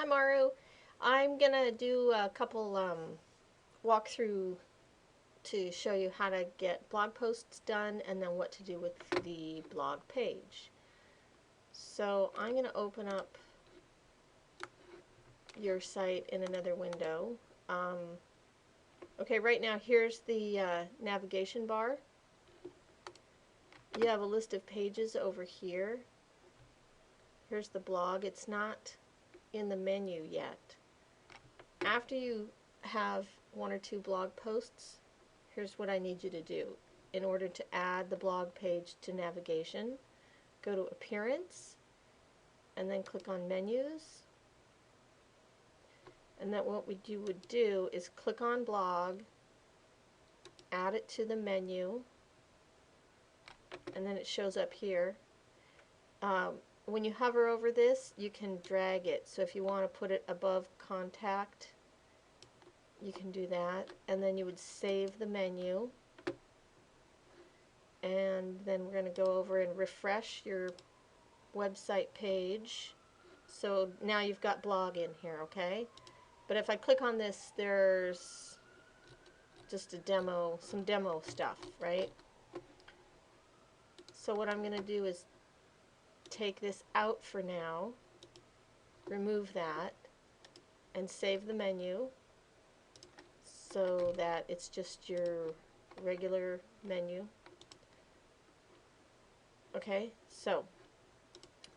Hi Maru. I'm gonna do a couple walkthrough to show you how to get blog posts done and then what to do with the blog page. So I'm gonna open up your site in another window. Okay, right now here's the navigation bar. You have a list of pages over here. Here's the blog. It's not in the menu yet. After you have one or two blog posts, here's what I need you to do. In order to add the blog page to navigation, go to Appearance, and then click on Menus. And then what you would do is click on Blog, add it to the menu, and then it shows up here. When you hover over this, you can drag it. So if you want to put it above Contact, you can do that. And then you would save the menu. And then we're going to go over and refresh your website page. So now you've got blog in here, okay? But if I click on this, there's just a demo, some demo stuff, right? So what I'm going to do is take this out for now, remove that, and save the menu so that it's just your regular menu. Okay, so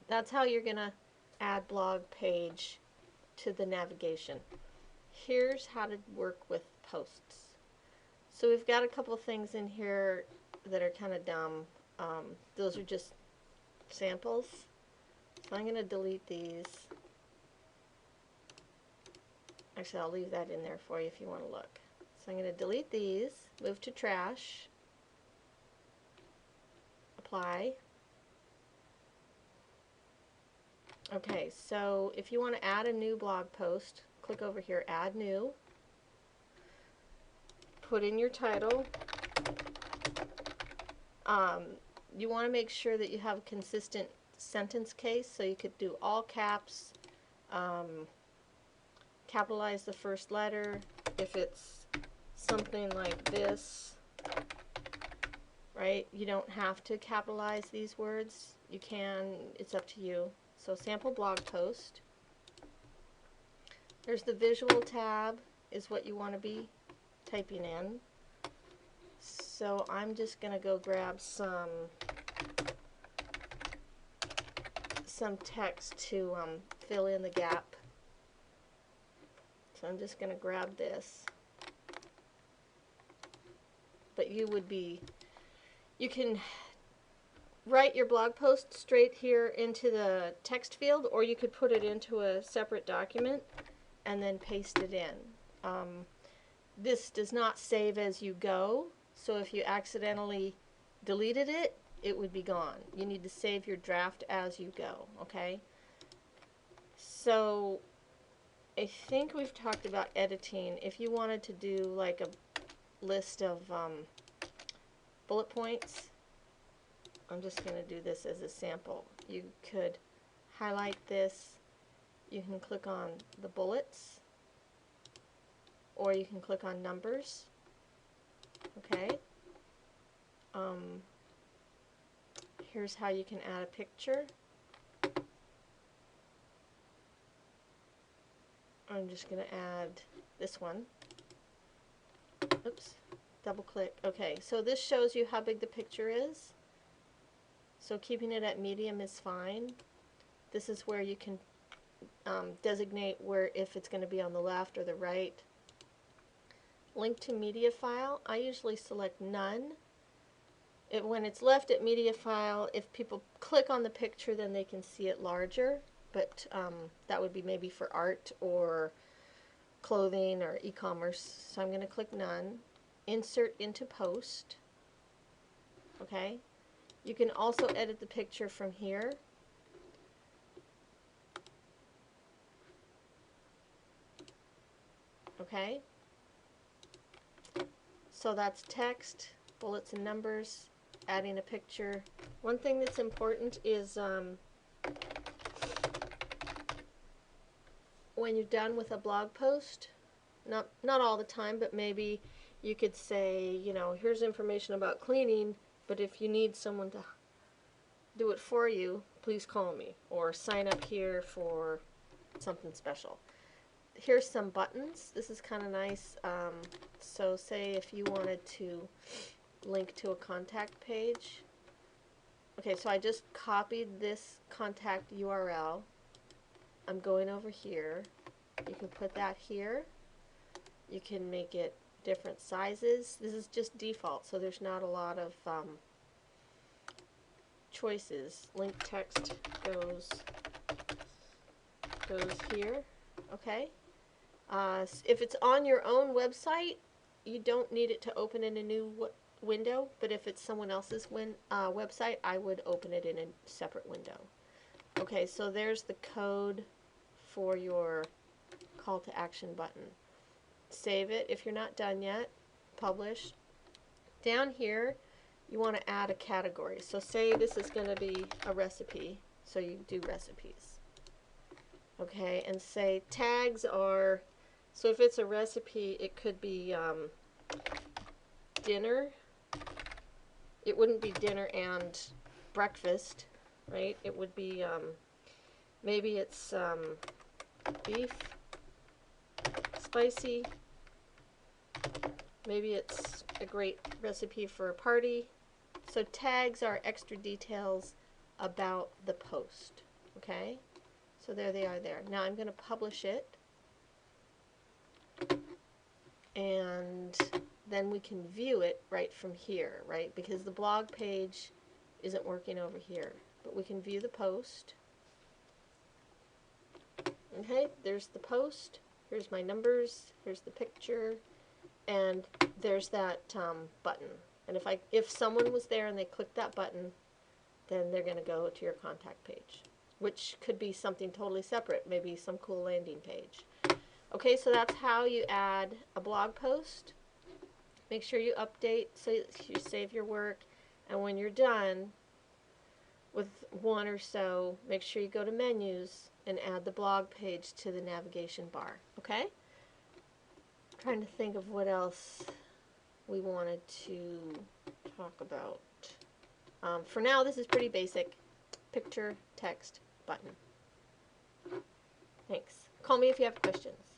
that's how you're going to add blog page to the navigation. Here's how to work with posts. So we've got a couple things in here that are kind of dumb. Those are just samples. So I'm going to delete these. Actually, I'll leave that in there for you if you want to look. So I'm going to delete these, move to trash, apply. Okay, so if you want to add a new blog post, click over here, Add New. Put in your title. You want to make sure that you have a consistent sentence case, so you could do all caps, capitalize the first letter. If it's something like this, right, you don't have to capitalize these words. You can, it's up to you. So sample blog post. There's the visual tab is what you want to be typing in. So I'm just going to go grab some text to fill in the gap. So I'm just going to grab this. But you can write your blog post straight here into the text field, or you could put it into a separate document and then paste it in. This does not save as you go, so if you accidentally deleted it, it would be gone. You need to save your draft as you go, okay? So I think we've talked about editing. If you wanted to do like a list of bullet points, I'm just going to do this as a sample. You could highlight this, you can click on the bullets, or you can click on numbers. Okay. Here's how you can add a picture. I'm just going to add this one. Oops. Double click. Okay, so this shows you how big the picture is. So keeping it at medium is fine. This is where you can designate where, if it's going to be on the left or the right. Link to media file, I usually select none. When it's left at media file, if people click on the picture, then they can see it larger, but that would be maybe for art or clothing or e-commerce. So I'm going to click none. Insert into post. Okay. You can also edit the picture from here. Okay. So that's text, bullets and numbers, adding a picture. One thing that's important is when when you're done with a blog post, not all the time, but maybe you could say, you know, here's information about cleaning, but if you need someone to do it for you, please call me, or sign up here for something special. Here's some buttons. This is kind of nice. So say if you wanted to link to a contact page. Okay, so I just copied this contact URL. I'm going over here. You can put that here. You can make it different sizes. This is just default, so there's not a lot of choices. Link text goes here. Okay. If it's on your own website, you don't need it to open in a new window, but if it's someone else's website, I would open it in a separate window. Okay, so there's the code for your call to action button. Save it if you're not done yet. Publish. Down here, you want to add a category. So say this is going to be a recipe, so you do recipes. Okay, and say tags are, so if it's a recipe, it could be dinner. It wouldn't be dinner and breakfast, right? It would be, maybe it's beef, spicy. Maybe it's a great recipe for a party. So tags are extra details about the post, okay? So there they are there. Now I'm going to publish it, and then we can view it right from here, right? Because the blog page isn't working over here, but we can view the post. Okay, there's the post. Here's my numbers. Here's the picture, and there's that button. And if someone was there and they clicked that button, then they're going to go to your contact page, which could be something totally separate, maybe some cool landing page. Okay, so that's how you add a blog post. Make sure you update so you save your work, and when you're done with one or so, make sure you go to menus and add the blog page to the navigation bar. Okay? I'm trying to think of what else we wanted to talk about. For now, this is pretty basic. Picture, text, button. Thanks. Call me if you have questions.